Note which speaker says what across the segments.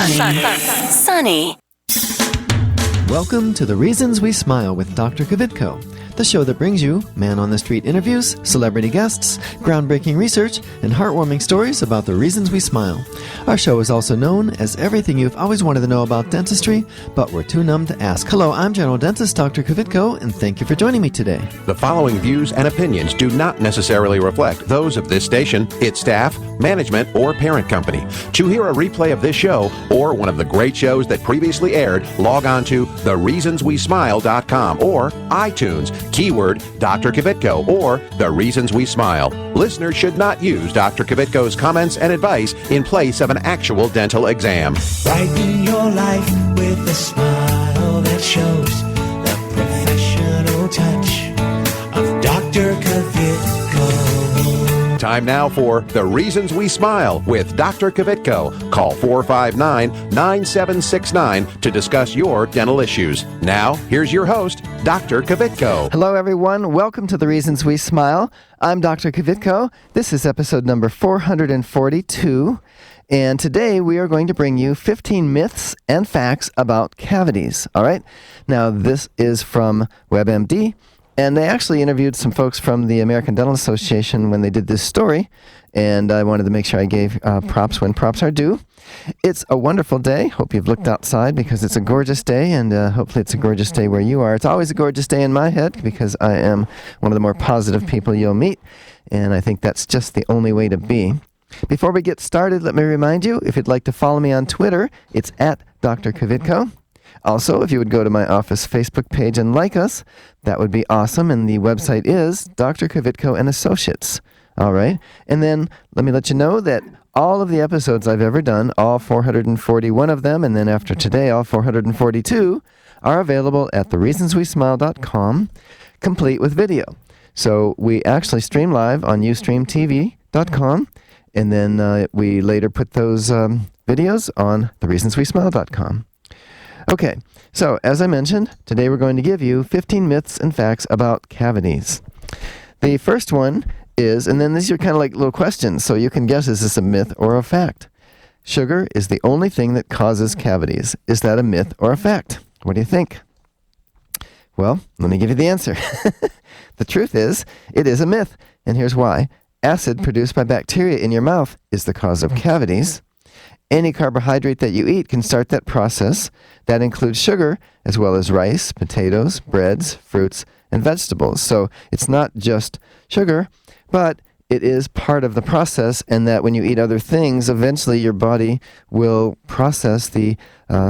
Speaker 1: Sunny.
Speaker 2: Welcome to The Reasons We Smile with Dr. Kvitko, the show that brings you man-on-the-street interviews, celebrity guests, groundbreaking research, and heartwarming stories about the reasons we smile. Our show is also known as everything you've always wanted to know about dentistry, but we're too numb to ask. Hello, I'm General Dentist Dr. Kvitko, and thank you for joining me today.
Speaker 3: The following views and opinions do not necessarily reflect those of this station, its staff, management, or parent company. To hear a replay of this show or one of the great shows that previously aired, log on to thereasonswesmile.com or iTunes, keyword Dr. Kvitko or The Reasons We Smile. Listeners should not use Dr. Kvitko's comments and advice in place of an actual dental exam.
Speaker 4: Brighten your life with a smile that shows the professional touch of Dr. Kvitko.
Speaker 3: Time now for The Reasons We Smile with Dr. Kvitko. Call 459-9769 to discuss your dental issues. Now, here's your host, Dr. Kvitko.
Speaker 2: Hello, everyone. Welcome to The Reasons We Smile. I'm Dr. Kvitko. This is episode number 442. And today we are going to bring you 15 myths and facts about cavities. All right? Now, this is from WebMD. And they actually interviewed some folks from the American Dental Association when they did this story, and I wanted to make sure I gave props when props are due. It's a wonderful day. Hope you've looked outside because it's a gorgeous day, and hopefully it's a gorgeous day where you are. It's always a gorgeous day in my head because I am one of the more positive people you'll meet, and I think that's just the only way to be. Before we get started, let me remind you, if you'd like to follow me on Twitter, it's at Dr. Kvitko. Also, if you would go to my office Facebook page and like us, that would be awesome. And the website is Dr. Kvitko and Associates. All right. And then let me let you know that all of the episodes I've ever done, all 441 of them, and then after today, all 442, are available at thereasonswesmile.com, complete with video. So we actually stream live on ustreamtv.com, and then we later put those videos on thereasonswesmile.com. Okay, so as I mentioned, today we're going to give you 15 myths and facts about cavities. The first one is, and then these are kind of like little questions, so you can guess, is this a myth or a fact? Sugar is the only thing that causes cavities. Is that a myth or a fact? What do you think? Well, let me give you the answer. The truth is, it is a myth, and here's why. Acid produced by bacteria in your mouth is the cause of cavities. Any carbohydrate that you eat can start that process. That includes sugar, as well as rice, potatoes, breads, fruits, and vegetables. So it's not just sugar, but it is part of the process, and that when you eat other things, eventually your body will process the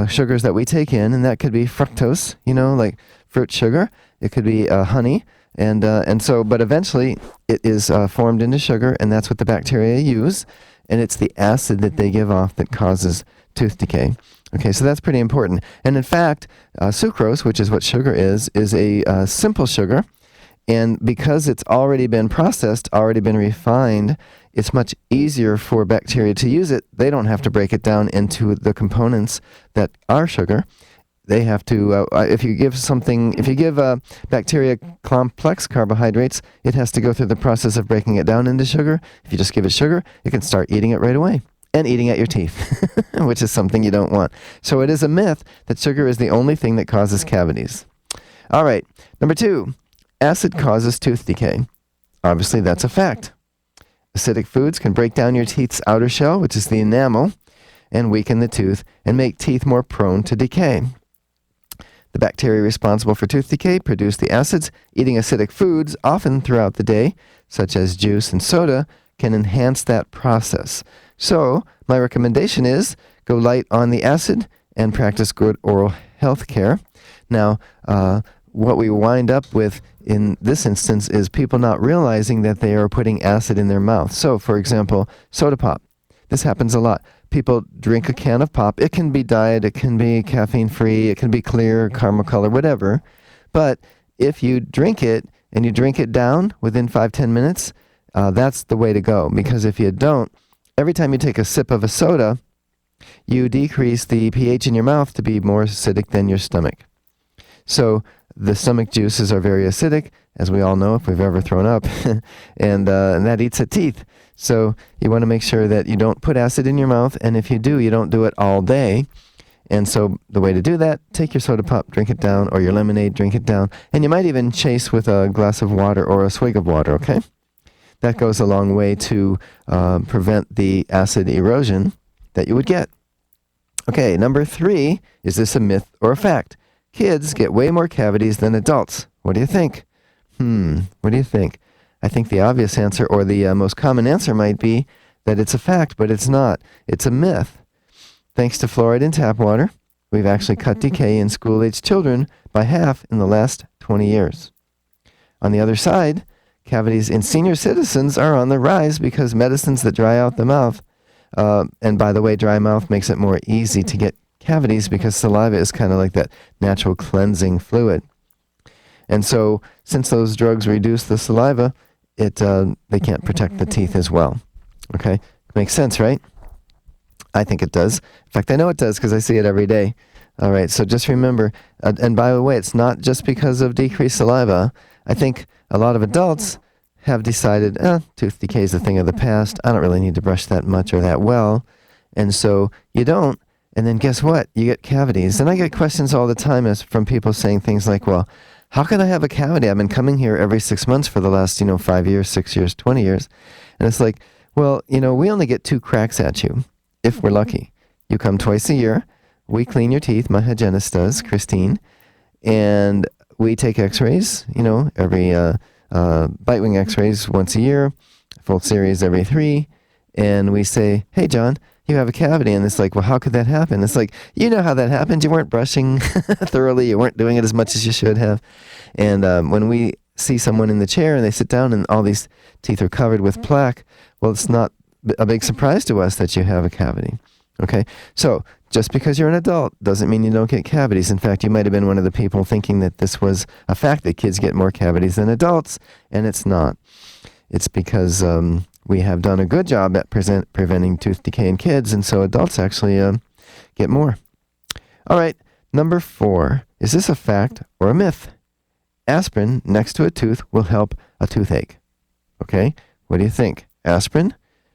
Speaker 2: sugars that we take in, and that could be fructose, like fruit sugar. It could be honey, and so, but eventually it is formed into sugar, and that's what the bacteria use. And it's the acid that they give off that causes tooth decay. Okay, so that's pretty important. And in fact, sucrose, which is what sugar is a simple sugar. And because it's already been processed, already been refined, it's much easier for bacteria to use it. They don't have to break it down into the components that are sugar. They have to, if you give bacteria complex carbohydrates, it has to go through the process of breaking it down into sugar. If you just give it sugar, it can start eating it right away and eating at your teeth, which is something you don't want. So it is a myth that sugar is the only thing that causes cavities. All right, number 2, acid causes tooth decay. Obviously, that's a fact. Acidic foods can break down your teeth's outer shell, which is the enamel, and weaken the tooth and make teeth more prone to decay. The bacteria responsible for tooth decay produce the acids. Eating acidic foods, often throughout the day, such as juice and soda, can enhance that process. So, my recommendation is go light on the acid and practice good oral health care. Now, what we wind up with in this instance is people not realizing that they are putting acid in their mouth. So, for example, soda pop. This happens a lot. People drink a can of pop. It can be diet, it can be caffeine-free, it can be clear, caramel color, whatever. But if you drink it and you drink it down within 5-10 minutes, that's the way to go. Because if you don't, every time you take a sip of a soda, you decrease the pH in your mouth to be more acidic than your stomach. So the stomach juices are very acidic, as we all know if we've ever thrown up, and that eats at teeth. So you want to make sure that you don't put acid in your mouth, and if you do, you don't do it all day. And so the way to do that, take your soda pop, drink it down, or your lemonade, drink it down, and you might even chase with a glass of water or a swig of water, okay? That goes a long way to prevent the acid erosion that you would get. Okay, number 3, is this a myth or a fact? Kids get way more cavities than adults. What do you think? What do you think? I think the obvious answer, or the most common answer, might be that it's a fact, but it's not. It's a myth. Thanks to fluoride in tap water, we've actually cut decay in school-aged children by half in the last 20 years. On the other side, cavities in senior citizens are on the rise because medicines that dry out the mouth, and by the way, dry mouth makes it more easy to get cavities because saliva is kind of like that natural cleansing fluid. And so, since those drugs reduce the saliva, they can't protect the teeth as well. Okay? Makes sense, right? I think it does. In fact, I know it does because I see it every day. All right, so just remember, and by the way, it's not just because of decreased saliva. I think a lot of adults have decided, tooth decay is a thing of the past. I don't really need to brush that much or that well. And so you don't. And then guess what? You get cavities. And I get questions all the time from people saying things like, well, how can I have a cavity? I've been coming here every 6 months for the last, 5 years, 6 years, 20 years. And it's like, well, we only get 2 cracks at you, if we're lucky. You come twice a year. We clean your teeth. My hygienist does, Christine. And we take x-rays, every bite wing x-rays once a year, full series every 3. And we say, hey, John, you have a cavity. And it's like, well, how could that happen? It's like, you know how that happened. You weren't brushing thoroughly. You weren't doing it as much as you should have. And when we see someone in the chair and they sit down and all these teeth are covered with plaque, well, it's not a big surprise to us that you have a cavity. Okay? So just because you're an adult doesn't mean you don't get cavities. In fact, you might have been one of the people thinking that this was a fact that kids get more cavities than adults, and it's not. It's because we have done a good job at preventing tooth decay in kids, and so adults actually get more. All right, number 4. Is this a fact or a myth? Aspirin next to a tooth will help a toothache. Okay, what do you think? Aspirin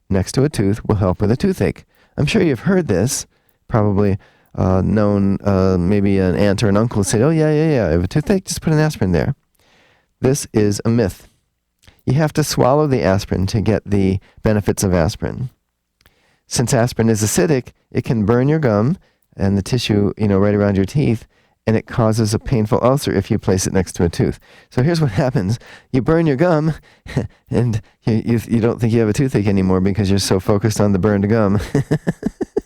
Speaker 2: next to a tooth will help with a toothache. I'm sure you've heard this, probably known, maybe an aunt or an uncle say, oh, yeah, if you have a toothache, just put an aspirin there. This is a myth. You have to swallow the aspirin to get the benefits of aspirin. Since aspirin is acidic, it can burn your gum and the tissue, right around your teeth, and it causes a painful ulcer if you place it next to a tooth. So here's what happens. You burn your gum, and you don't think you have a toothache anymore because you're so focused on the burned gum.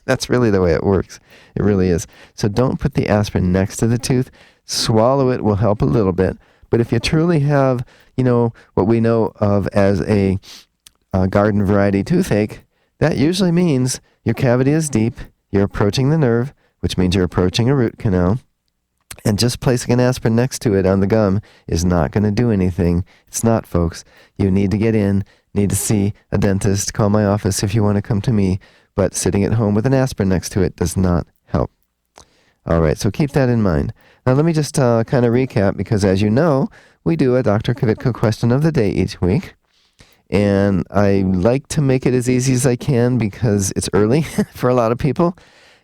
Speaker 2: That's really the way it works. It really is. So don't put the aspirin next to the tooth. Swallow it will help a little bit. But if you truly have, what we know of as a garden variety toothache, that usually means your cavity is deep, you're approaching the nerve, which means you're approaching a root canal, and just placing an aspirin next to it on the gum is not going to do anything. It's not, folks. You need to get in, need to see a dentist, call my office if you want to come to me, but sitting at home with an aspirin next to it does not help. All right, so keep that in mind. Now let me just kind of recap, because as you know, we do a Dr. Kvitko question of the day each week. And I like to make it as easy as I can because it's early for a lot of people.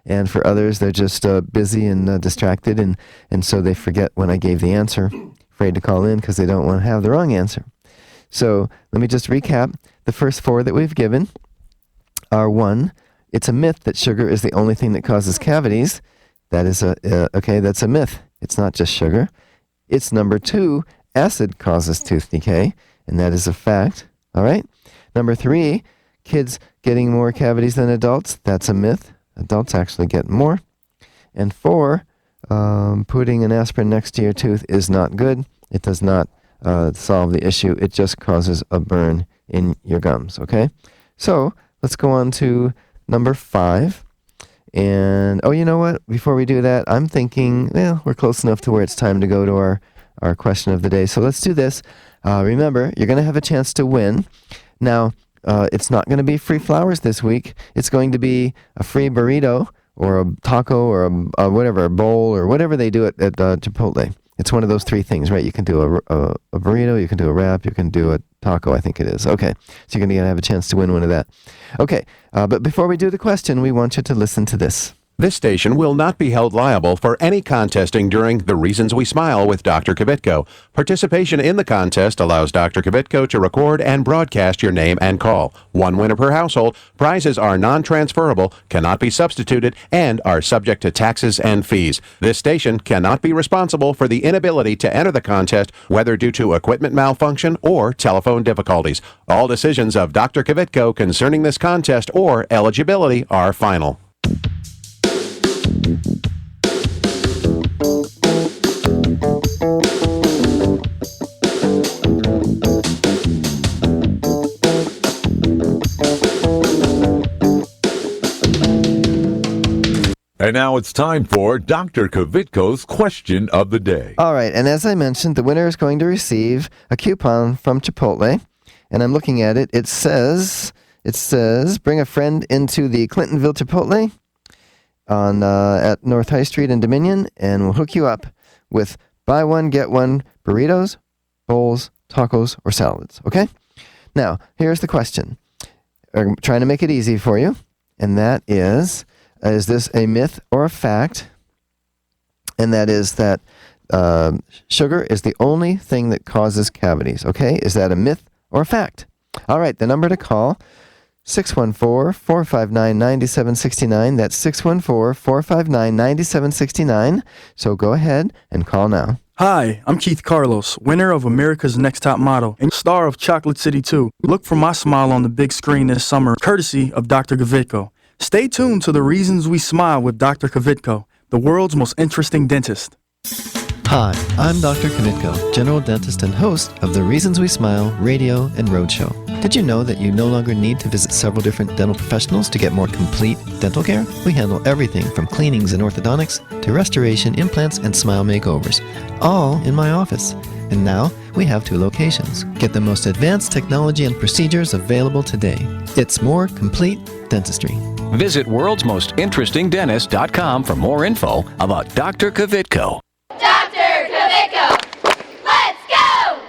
Speaker 2: And for others, they're just busy and distracted, and so they forget when I gave the answer, afraid to call in because they don't want to have the wrong answer. So let me just recap. The first 4 that we've given are 1, it's a myth that sugar is the only thing that causes cavities. That is that's a myth. It's not just sugar. It's number 2, acid causes tooth decay, and that is a fact. All right. Number 3, kids getting more cavities than adults. That's a myth. Adults actually get more. And 4, putting an aspirin next to your tooth is not good. It does not solve the issue. It just causes a burn in your gums, okay? So let's go on to number 5. And, you know what? Before we do that, I'm thinking, we're close enough to where it's time to go to our question of the day. So let's do this. Remember, you're going to have a chance to win. Now, it's not going to be free flowers this week. It's going to be a free burrito or a taco or a bowl or whatever they do at Chipotle. It's one of those three things, right? You can do a burrito, you can do a wrap, you can do a taco, I think it is. Okay, so you're going to have a chance to win one of that. Okay, but before we do the question, we want you to listen to this.
Speaker 3: This station will not be held liable for any contesting during The Reasons We Smile with Dr. Kvitko. Participation in the contest allows Dr. Kvitko to record and broadcast your name and call. One winner per household. Prizes are non-transferable, cannot be substituted, and are subject to taxes and fees. This station cannot be responsible for the inability to enter the contest, whether due to equipment malfunction or telephone difficulties. All decisions of Dr. Kvitko concerning this contest or eligibility are final.
Speaker 1: And now it's time for Dr. Kvitko's question of the day.
Speaker 2: All right, and as I mentioned, the winner is going to receive a coupon from Chipotle, and I'm looking at it. It says, bring a friend into the Clintonville Chipotle at North High Street in Dominion, and we'll hook you up with buy one, get one burritos, bowls, tacos, or salads, okay? Now, here's the question. I'm trying to make it easy for you, and that is this a myth or a fact? And that is that sugar is the only thing that causes cavities, okay? Is that a myth or a fact? All right, the number to call, 614-459-9769. That's 614-459-9769. So go ahead and call now.
Speaker 5: Hi, I'm Keith Carlos, winner of America's Next Top Model and star of Chocolate City 2. Look for my smile on the big screen this summer, courtesy of Dr. Kvitko. Stay tuned to The Reasons We Smile with Dr. Kvitko, the world's most interesting dentist.
Speaker 2: Hi, I'm Dr. Kvitko, general dentist and host of the Reasons We Smile radio and road show. Did you know that you no longer need to visit several different dental professionals to get more complete dental care? We handle everything from cleanings and orthodontics to restoration, implants, and smile makeovers, all in my office. And now we have 2 locations. Get the most advanced technology and procedures available today. It's more complete dentistry.
Speaker 6: Visit worldsmostinterestingdentist.com for more info about Dr. Kvitko.
Speaker 7: Dr. Kvitko! Let's go!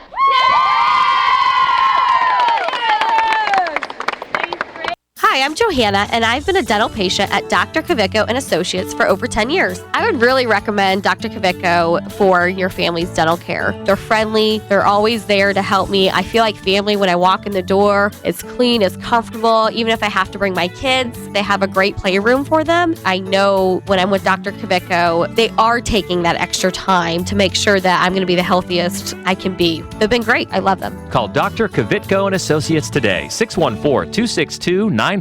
Speaker 7: Hi, I'm Johanna, and I've been a dental patient at Dr. Kvitko and Associates for over 10 years. I would really recommend Dr. Kvitko for your family's dental care. They're friendly. They're always there to help me. I feel like family when I walk in the door. It's clean, it's comfortable. Even if I have to bring my kids, they have a great playroom for them. I know when I'm with Dr. Kvitko, they are taking that extra time to make sure that I'm going to be the healthiest I can be. They've been great. I love them.
Speaker 8: Call Dr. Kvitko and Associates today, 614-262-9588.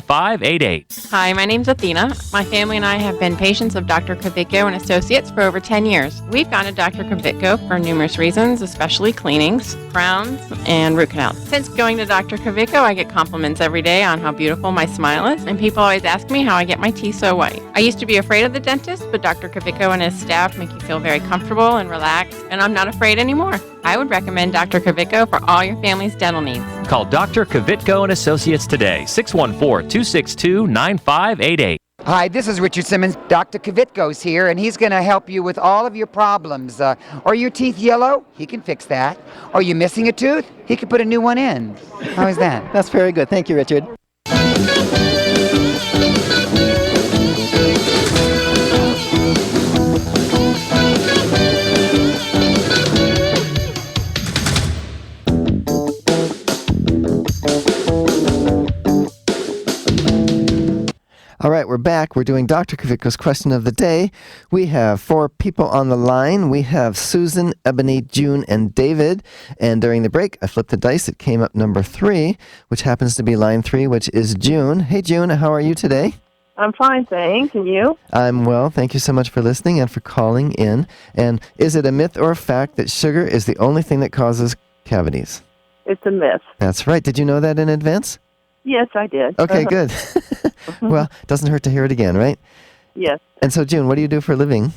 Speaker 9: Hi, my name's Athena. My family and I have been patients of Dr. Kvitko and Associates for over 10 years. We've gone to Dr. Kvitko for numerous reasons, especially cleanings, crowns, and root canals. Since going to Dr. Kvitko, I get compliments every day on how beautiful my smile is, and people always ask me how I get my teeth so white. I used to be afraid of the dentist, but Dr. Kvitko and his staff make you feel very comfortable and relaxed, and I'm not afraid anymore. I would recommend Dr. Kvitko for all your family's dental needs.
Speaker 8: Call Dr. Kvitko and Associates today, 614-262-9588.
Speaker 10: Hi, this is Richard Simmons. Dr. Kvitko's here, and he's going to help you with all of your problems. Are your teeth yellow? He can fix that. Are you missing a tooth? He can put a new one in. How is that?
Speaker 2: That's very good. Thank you, Richard. All right, we're back. We're doing Dr. Kvitko's question of the day. We have 4 people on the line. We have Susan, Ebony, June, and David. And during the break, I flipped the dice. It came up number 3, which happens to be line 3, which is June. Hey, June, how are you today?
Speaker 11: I'm fine, thanks. And you?
Speaker 2: I'm well. Thank you so much for listening and for calling in. And is it a myth or a fact that sugar is the only thing that causes cavities?
Speaker 11: It's a myth.
Speaker 2: That's right. Did you know that in advance?
Speaker 11: Yes, I did.
Speaker 2: Okay, good. Well, doesn't hurt to hear it again, right?
Speaker 11: Yes.
Speaker 2: And so, June, what do you do for a living?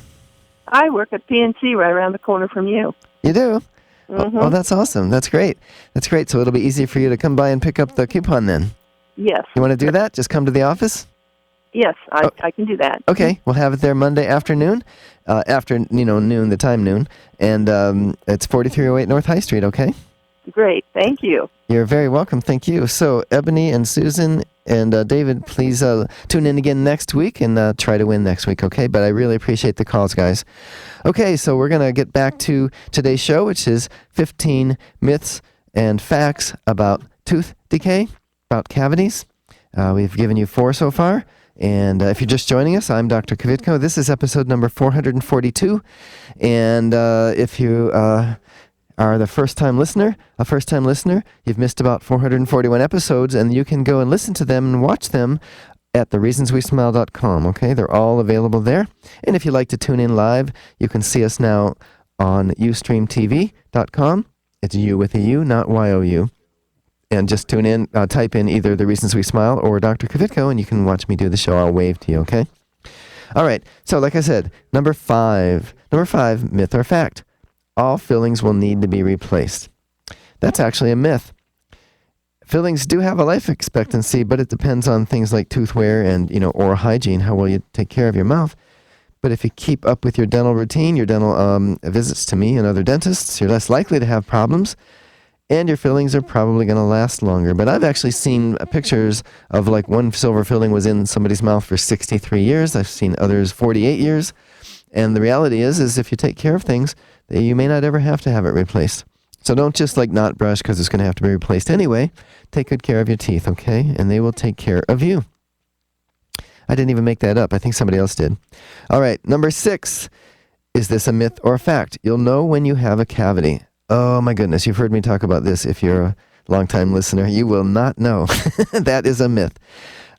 Speaker 11: I work at PNC right around the corner from you.
Speaker 2: You do?
Speaker 11: Mm-hmm.
Speaker 2: Oh, that's awesome. That's great. That's great. So it'll be easy for you to come by and pick up the coupon then.
Speaker 11: Yes.
Speaker 2: You want to do that? Just come to the office?
Speaker 11: Yes, I can do that.
Speaker 2: Okay, we'll have it there Monday afternoon, after noon, the time noon, and it's 4308 North High Street. Okay.
Speaker 11: Great. Thank you.
Speaker 2: You're very welcome. Thank you. So, Ebony and Susan and David, please tune in again next week and try to win next week, okay? But I really appreciate the calls, guys. Okay, so we're going to get back to today's show, which is 15 myths and facts about tooth decay, about cavities. We've given you 4 so far. And if you're just joining us, I'm Dr. Kvitko. This is episode number 442. And if you are a first-time listener, you've missed about 441 episodes, and you can go and listen to them and watch them at thereasonswesmile.com, okay? They're all available there. And if you'd like to tune in live, you can see us now on ustreamtv.com. It's U with a U, not Y-O-U. And just tune in, type in either The Reasons We Smile or Dr. Kvitko, and you can watch me do the show. I'll wave to you, okay? All right, so like I said, number five, myth or fact. All fillings will need to be replaced. That's actually a myth. Fillings do have a life expectancy, but it depends on things like tooth wear and, oral hygiene, how well you take care of your mouth. But if you keep up with your dental routine, your dental visits to me and other dentists, you're less likely to have problems, and your fillings are probably going to last longer. But I've actually seen pictures of like one silver filling was in somebody's mouth for 63 years. I've seen others 48 years. And the reality is if you take care of things, you may not ever have to have it replaced. So don't just not brush because it's going to have to be replaced anyway. Take good care of your teeth, okay? And they will take care of you. I didn't even make that up. I think somebody else did. All right, number 6. Is this a myth or a fact? You'll know when you have a cavity. Oh my goodness, you've heard me talk about this. If you're a longtime listener, you will not know. That is a myth.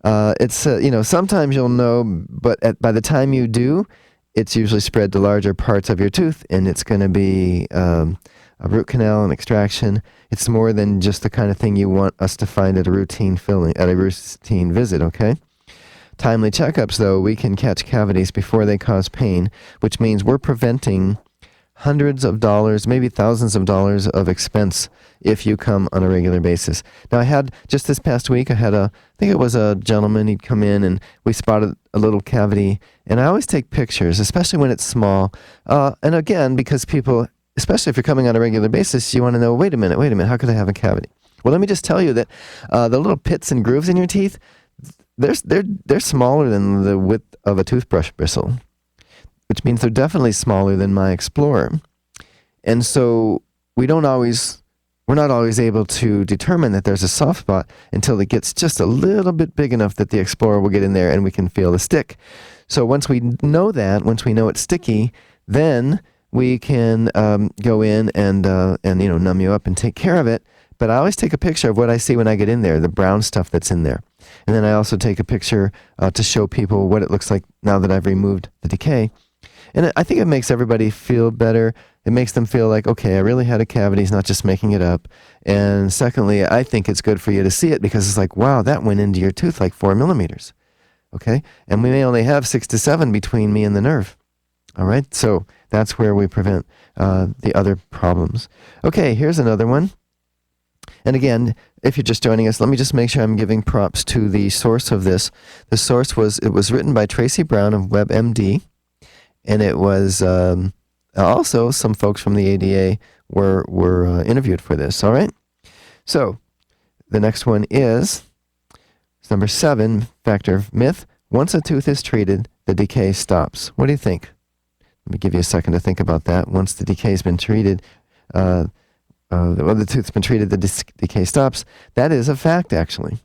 Speaker 2: It's sometimes you'll know, but by the time you do, it's usually spread to larger parts of your tooth, and it's going to be a root canal and extraction. It's more than just the kind of thing you want us to find at a routine visit, okay? Timely checkups, though, we can catch cavities before they cause pain, which means we're preventing hundreds of dollars, maybe thousands of dollars of expense if you come on a regular basis. Now, I had, just this past week, I think it was a gentleman, he'd come in and we spotted a little cavity, and I always take pictures, especially when it's small. And again, because people, especially if you're coming on a regular basis, you want to know, wait a minute, how could I have a cavity? Well, let me just tell you that the little pits and grooves in your teeth, they're smaller than the width of a toothbrush bristle, which means they're definitely smaller than my Explorer. And so we're not always able to determine that there's a soft spot until it gets just a little bit big enough that the Explorer will get in there and we can feel the stick. So once we know it's sticky, then we can go in and numb you up and take care of it. But I always take a picture of what I see when I get in there, the brown stuff that's in there. And then I also take a picture to show people what it looks like now that I've removed the decay. And I think it makes everybody feel better. It makes them feel like, okay, I really had a cavity. He's not just making it up. And secondly, I think it's good for you to see it because it's like, wow, that went into your tooth like 4 millimeters. Okay? And we may only have 6 to 7 between me and the nerve. All right? So that's where we prevent the other problems. Okay, here's another one. And again, if you're just joining us, let me just make sure I'm giving props to the source of this. The source was written by Tracy Brown of WebMD. And it was also some folks from the ADA were interviewed for this, all right? So the next one is number 7, factor of myth. Once a tooth is treated, the decay stops. What do you think? Let me give you a second to think about that. Once the decay's been treated, the tooth's been treated, the decay stops. That is a fact, actually.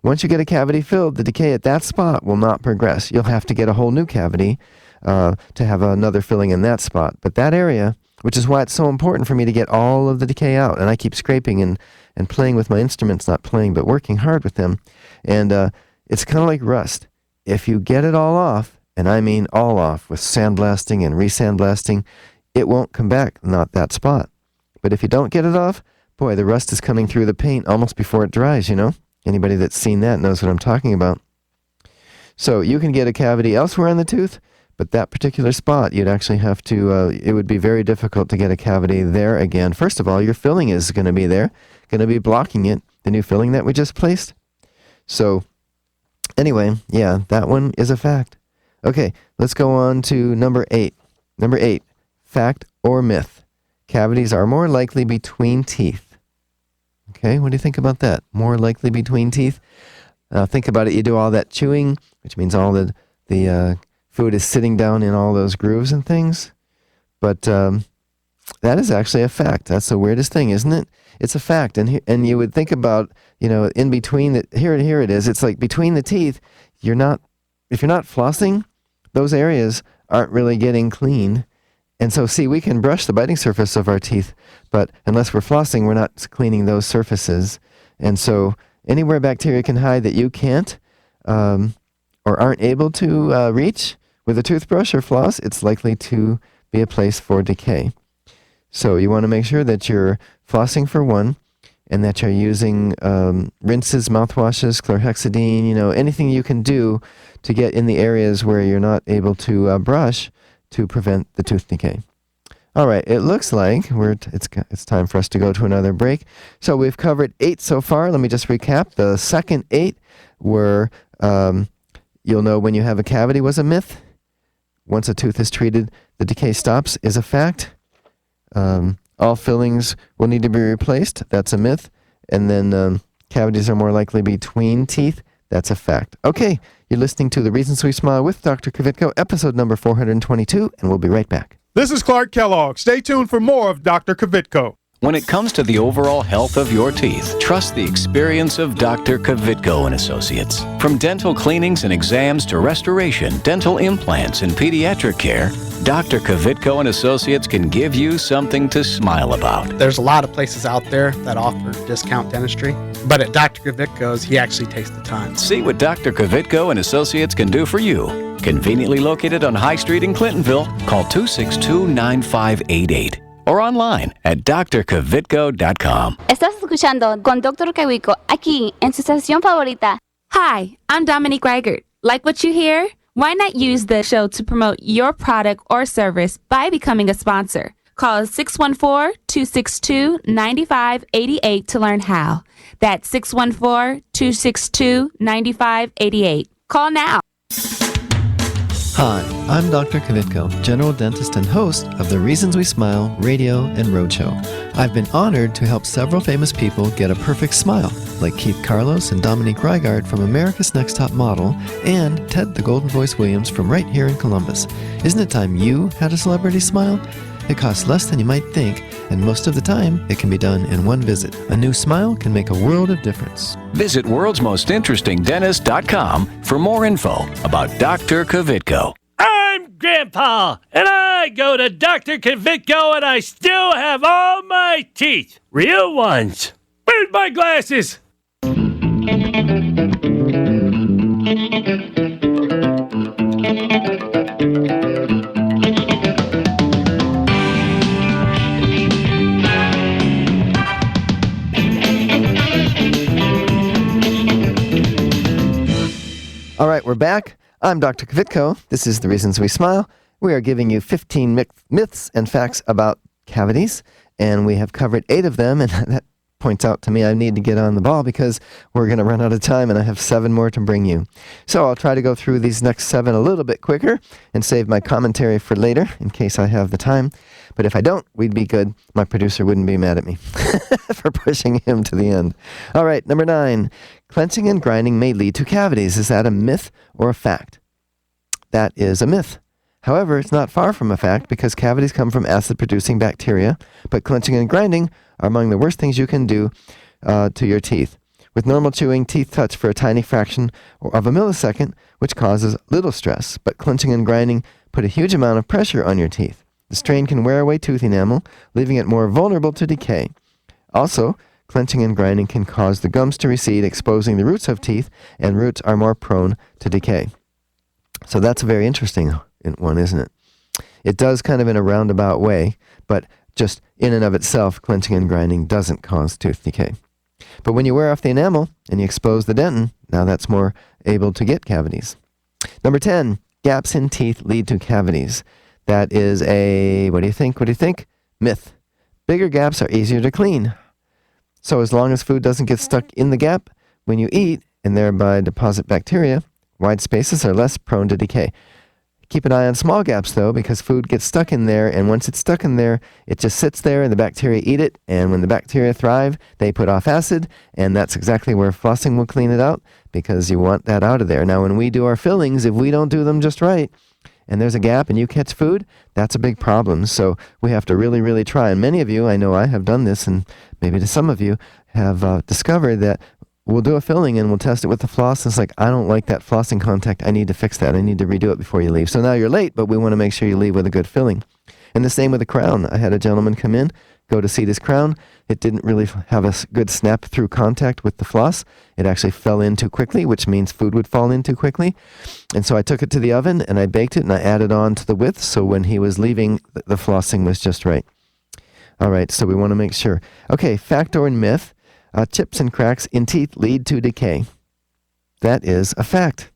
Speaker 2: Once you get a cavity filled, the decay at that spot will not progress. You'll have to get a whole new cavity to have another filling in that spot. But that area, which is why it's so important for me to get all of the decay out, and I keep scraping and playing with my instruments, not playing, but working hard with them. And it's kind of like rust. If you get it all off, and I mean all off, with sandblasting and re-sandblasting, it won't come back, not that spot. But if you don't get it off, boy, the rust is coming through the paint almost before it dries, Anybody that's seen that knows what I'm talking about. So you can get a cavity elsewhere in the tooth, but that particular spot, you'd actually have to, it would be very difficult to get a cavity there again. First of all, your filling is going to be there, going to be blocking it, the new filling that we just placed. So Anyway, yeah, that one is a fact. Okay, let's go on to number 8. Number 8, fact or myth? Cavities are more likely between teeth. Okay, what do you think about that? More likely between teeth? Think about it. You do all that chewing, which means all the food is sitting down in all those grooves and things. But that is actually a fact. That's the weirdest thing, isn't it? It's a fact. And you would think about, in between here it is. It's like between the teeth, if you're not flossing, those areas aren't really getting clean. And so, see, we can brush the biting surface of our teeth, but unless we're flossing, we're not cleaning those surfaces. And so anywhere bacteria can hide that you can't or aren't able to reach with a toothbrush or floss, it's likely to be a place for decay. So you want to make sure that you're flossing for one, and that you're using rinses, mouthwashes, chlorhexidine, anything you can do to get in the areas where you're not able to brush to prevent the tooth decay. All right, it looks like it's time for us to go to another break. So we've covered 8 so far. Let me just recap. The second 8 were you'll know when you have a cavity was a myth. Once a tooth is treated, the decay stops is a fact. All fillings will need to be replaced. That's a myth. And then cavities are more likely between teeth. That's a fact. Okay, you're listening to The Reasons We Smile with Dr. Kvitko, episode number 422, and we'll be right back.
Speaker 12: This is Clark Kellogg. Stay tuned for more of Dr. Kvitko.
Speaker 6: When it comes to the overall health of your teeth, trust the experience of Dr. Kvitko and Associates. From dental cleanings and exams to restoration, dental implants, and pediatric care, Dr. Kvitko and Associates can give you something to smile about.
Speaker 13: There's a lot of places out there that offer discount dentistry, but at Dr. Kvitko's, he actually takes the time.
Speaker 6: See what Dr. Kvitko and Associates can do for you. Conveniently located on High Street in Clintonville, call 262-9588 or online at drkvitko.com.
Speaker 14: Estás escuchando con Dr. Kvitko aquí en su estación favorita.
Speaker 15: Hi, I'm Dominique Reichert. Like what you hear? Why not use the show to promote your product or service by becoming a sponsor? Call 614-262-9588 to learn how. That's 614-262-9588. Call now.
Speaker 2: Hi, I'm Dr. Kvitko, general dentist and host of the Reasons We Smile radio and roadshow. I've been honored to help several famous people get a perfect smile, like Keith Carlos and Dominique Reigard from America's Next Top Model, and Ted the Golden Voice Williams from right here in Columbus. Isn't it time you had a celebrity smile? It costs less than you might think, and most of the time, it can be done in one visit. A new smile can make a world of difference.
Speaker 6: Visit worldsmostinterestingdentist.com for more info about Dr. Kvitko.
Speaker 16: I'm Grandpa, and I go to Dr. Kvitko, and I still have all my teeth. Real ones. Where's my glasses?
Speaker 2: All right, we're back. I'm Dr. Kvitko. This is The Reasons We Smile. We are giving you 15 myths and facts about cavities, and we have covered 8 of them, and that points out to me I need to get on the ball because we're going to run out of time, and I have 7 more to bring you. So I'll try to go through these next 7 a little bit quicker and save my commentary for later in case I have the time. But if I don't, we'd be good. My producer wouldn't be mad at me for pushing him to the end. All right, number 9. Clenching and grinding may lead to cavities. Is that a myth or a fact? That is a myth. However, it's not far from a fact because cavities come from acid-producing bacteria, but clenching and grinding are among the worst things you can do to your teeth. With normal chewing, teeth touch for a tiny fraction of a millisecond, which causes little stress, but clenching and grinding put a huge amount of pressure on your teeth. The strain can wear away tooth enamel, leaving it more vulnerable to decay. Also, clenching and grinding can cause the gums to recede, exposing the roots of teeth, and roots are more prone to decay. So that's a very interesting one, isn't it? It does kind of in a roundabout way, but just in and of itself, clenching and grinding doesn't cause tooth decay. But when you wear off the enamel and you expose the dentin, now that's more able to get cavities. Number 10, gaps in teeth lead to cavities. That is a, what do you think? Myth. Bigger gaps are easier to clean. So as long as food doesn't get stuck in the gap, when you eat, and thereby deposit bacteria. Wide spaces are less prone to decay. Keep an eye on small gaps, though, because food gets stuck in there, and once it's stuck in there, it just sits there, and the bacteria eat it, and when the bacteria thrive, they put off acid, and that's exactly where flossing will clean it out, because you want that out of there. Now, when we do our fillings, if we don't do them just right, and there's a gap and you catch food, that's a big problem. So we have to really, really try. And many of you, I know I have done this, and maybe to some of you, have discovered that we'll do a filling and we'll test it with the floss. It's like, I don't like that flossing contact. I need to fix that. I need to redo it before you leave. So now you're late, but we want to make sure you leave with a good filling. And the same with the crown. I had a gentleman come in, go to seat his crown. It didn't really have a good snap through contact with the floss. It actually fell in too quickly, which means food would fall in too quickly. And so I took it to the oven and I baked it and I added on to the width. So when he was leaving, the flossing was just right. All right, so we want to make sure. Okay, fact or myth. Chips and cracks in teeth lead to decay. That is a fact.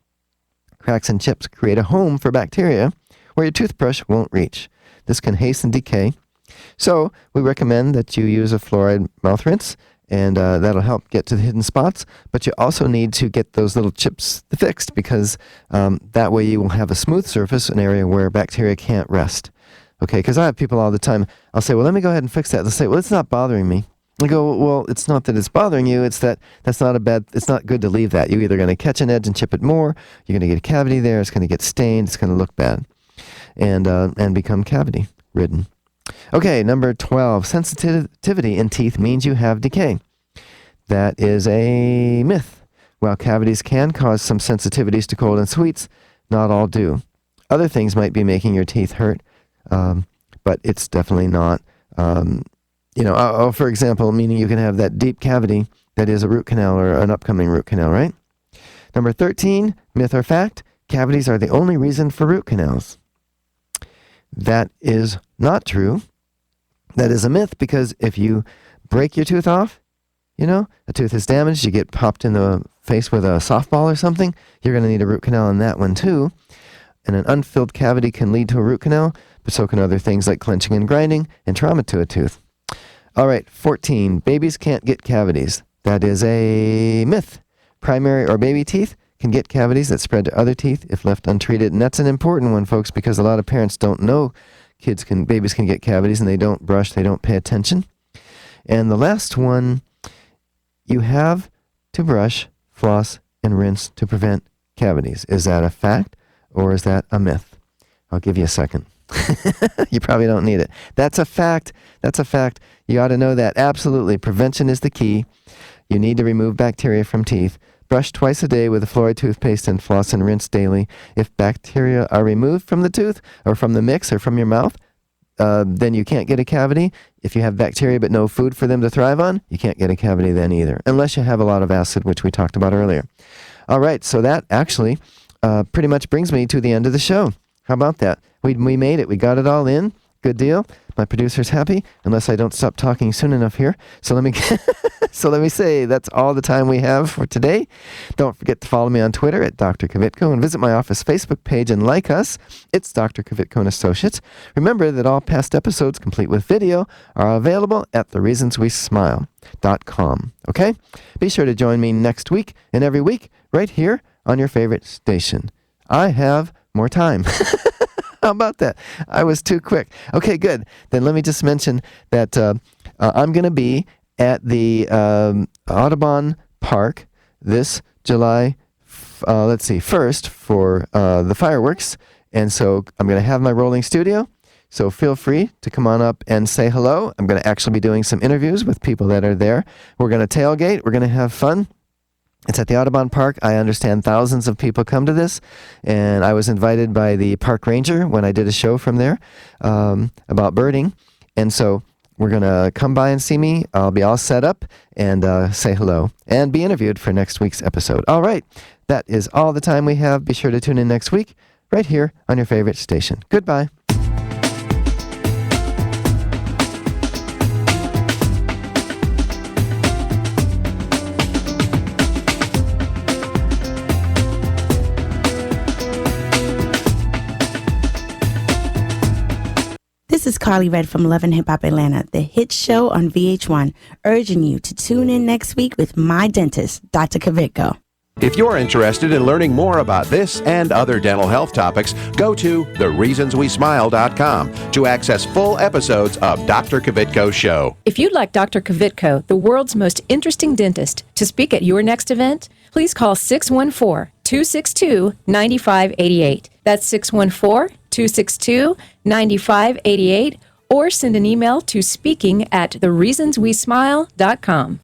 Speaker 2: Cracks and chips create a home for bacteria where your toothbrush won't reach. This can hasten decay. So we recommend that you use a fluoride mouth rinse, and that'll help get to the hidden spots. But you also need to get those little chips fixed, because that way you will have a smooth surface, an area where bacteria can't rest. Okay, because I have people all the time, I'll say, well, let me go ahead and fix that. They'll say, well, it's not bothering me. I go, well, it's not that it's bothering you, it's that it's not good to leave that. You're either going to catch an edge and chip it more, you're going to get a cavity there, it's going to get stained, it's going to look bad, and become cavity ridden. Okay, number 12, sensitivity in teeth means you have decay. That is a myth. While cavities can cause some sensitivities to cold and sweets, not all do. Other things might be making your teeth hurt, but it's definitely not. For example, meaning you can have that deep cavity that is a root canal or an upcoming root canal, right? Number 13, myth or fact, cavities are the only reason for root canals. That is not true. That is a myth, because if you break your tooth off, a tooth is damaged, you get popped in the face with a softball or something, you're going to need a root canal on that one too. And an unfilled cavity can lead to a root canal, but so can other things like clenching and grinding and trauma to a tooth. All right, 14, babies can't get cavities. That is a myth. Primary or baby teeth can get cavities that spread to other teeth if left untreated. And that's an important one, folks, because a lot of parents don't know babies can get cavities, and they don't brush, they don't pay attention. And the last one, you have to brush, floss, and rinse to prevent cavities. Is that a fact or is that a myth? I'll give you a second. You probably don't need it. That's a fact. That's a fact. You ought to know that. Absolutely. Prevention is the key. You need to remove bacteria from teeth. Brush twice a day with a fluoride toothpaste and floss and rinse daily. If bacteria are removed from the tooth or from the mix or from your mouth, then you can't get a cavity. If you have bacteria but no food for them to thrive on, you can't get a cavity then either, unless you have a lot of acid, which we talked about earlier. All right, so that actually pretty much brings me to the end of the show. How about that? We made it. We got it all in. Good deal. My producer's happy, unless I don't stop talking soon enough here. So let me say that's all the time we have for today. Don't forget to follow me on Twitter at Dr. Kvitko and visit my office Facebook page and like us. It's Dr. Kvitko and Associates. Remember that all past episodes, complete with video, are available at thereasonswesmile.com. Okay? Be sure to join me next week and every week right here on your favorite station. I have more time. How about that? I was too quick. Okay, good. Then let me just mention that I'm going to be at the Audubon Park this July, 1st for the fireworks. And so I'm going to have my rolling studio. So feel free to come on up and say hello. I'm going to actually be doing some interviews with people that are there. We're going to tailgate. We're going to have fun. It's at the Audubon Park. I understand thousands of people come to this, and I was invited by the park ranger when I did a show from there about birding, and so we're going to come by and see me. I'll be all set up and say hello and be interviewed for next week's episode. All right, that is all the time we have. Be sure to tune in next week right here on your favorite station. Goodbye.
Speaker 17: This is Carly Red from Love and Hip Hop Atlanta, the hit show on VH1, urging you to tune in next week with my dentist, Dr. Kvitko.
Speaker 3: If you're interested in learning more about this and other dental health topics, go to thereasonswesmile.com to access full episodes of Dr. Kvitko's show.
Speaker 18: If you'd like Dr. Kvitko, the world's most interesting dentist, to speak at your next event, please call 614-262-9588. That's 614-262-9588, or send an email to speaking@thereasonswesmile.com.